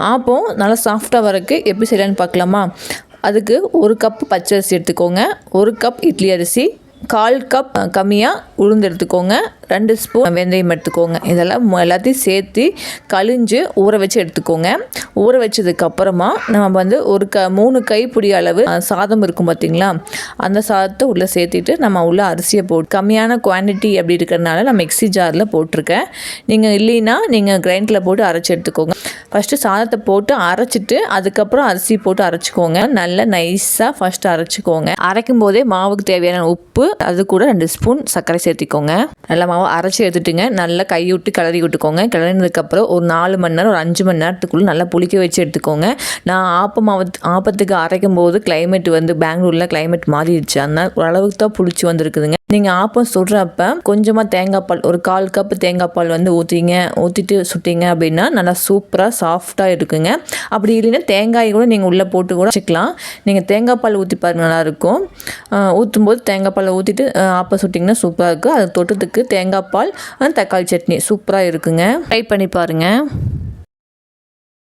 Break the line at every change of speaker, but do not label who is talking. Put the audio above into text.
ஆப்பம் நல்லா சாஃப்டாக வரக்கு எப்படி செய்யலான்னு பார்க்கலாமா? அதுக்கு 1 கப் பச்சரிசி எடுத்துக்கோங்க, 1 கப் இட்லி அரிசி, 1/4 கப் கம்மியாக உளுந்து எடுத்துக்கோங்க, 2 ஸ்பூன் வெந்தயம் எடுத்துக்கோங்க. இதெல்லாம் எல்லாத்தையும் சேர்த்து கழிஞ்சு ஊற வச்சு எடுத்துக்கோங்க. ஊற வச்சதுக்கப்புறமா நம்ம ஒரு 3 கைப்பிடி அளவு சாதம் இருக்கும் பார்த்திங்களா, அந்த சாதத்தை உள்ளே சேர்த்திட்டு நம்ம உள்ளே அரிசியை போட்டு கம்மியான குவான்டிட்டி அப்படி இருக்கிறதுனால நான் மிக்ஸி ஜாரில் போட்டிருக்கேன். நீங்கள் இல்லைன்னா நீங்கள் கிரைண்டரில் போட்டு அரைச்சி எடுத்துக்கோங்க. ஃபஸ்ட்டு சாதத்தை போட்டு அரைச்சிட்டு அதுக்கப்புறம் அரிசி போட்டு அரைச்சிக்கோங்க. நல்லா நைஸாக ஃபஸ்ட்டு அரைச்சிக்கோங்க. அரைக்கும் போதே மாவுக்கு தேவையான உப்பு, அது கூட 2 ஸ்பூன் சர்க்கரை சேர்த்திக்கோங்க. நல்லா மாவு அரைச்சி எடுத்துட்டுங்க. நல்லா கை விட்டு கிளறி விட்டுக்கோங்க. கிளறினதுக்கப்புறம் ஒரு 4 மணி நேரம், ஒரு 5 மணி நேரத்துக்குள்ளே நல்லா புளிக்க வச்சு எடுத்துக்கோங்க. நான் ஆப்பத்துக்கு அரைக்கும் போது கிளைமேட் பெங்களூரில் கிளைமேட் மாறிடுச்சு, அதனால் ஓரளவுக்கு தான் புளிச்சு வந்திருக்குதுங்க. நீங்கள் ஆப்பம் சுடுறப்ப கொஞ்சமாக தேங்காய் பால், ஒரு 1/4 கப் தேங்காய் பால் ஊற்றிட்டு சுட்டிங்க அப்படின்னா நல்லா சூப்பராக சாஃப்டாக இருக்குங்க. அப்படி இல்லைன்னா தேங்காய் கூட நீங்கள் உள்ளே போட்டு கூட வச்சுக்கலாம். நீங்கள் தேங்காய் பால் ஊற்றி பாருங்க, நல்லாயிருக்கும். ஊற்றும்போது தேங்காய் பால் ஊற்றிட்டு ஆப்பம் சுட்டிங்கன்னா சூப்பராக இருக்கும். அது தொட்டத்துக்கு தேங்காய் பால், தக்காளி சட்னி சூப்பராக இருக்குங்க. ட்ரை பண்ணி பாருங்கள்.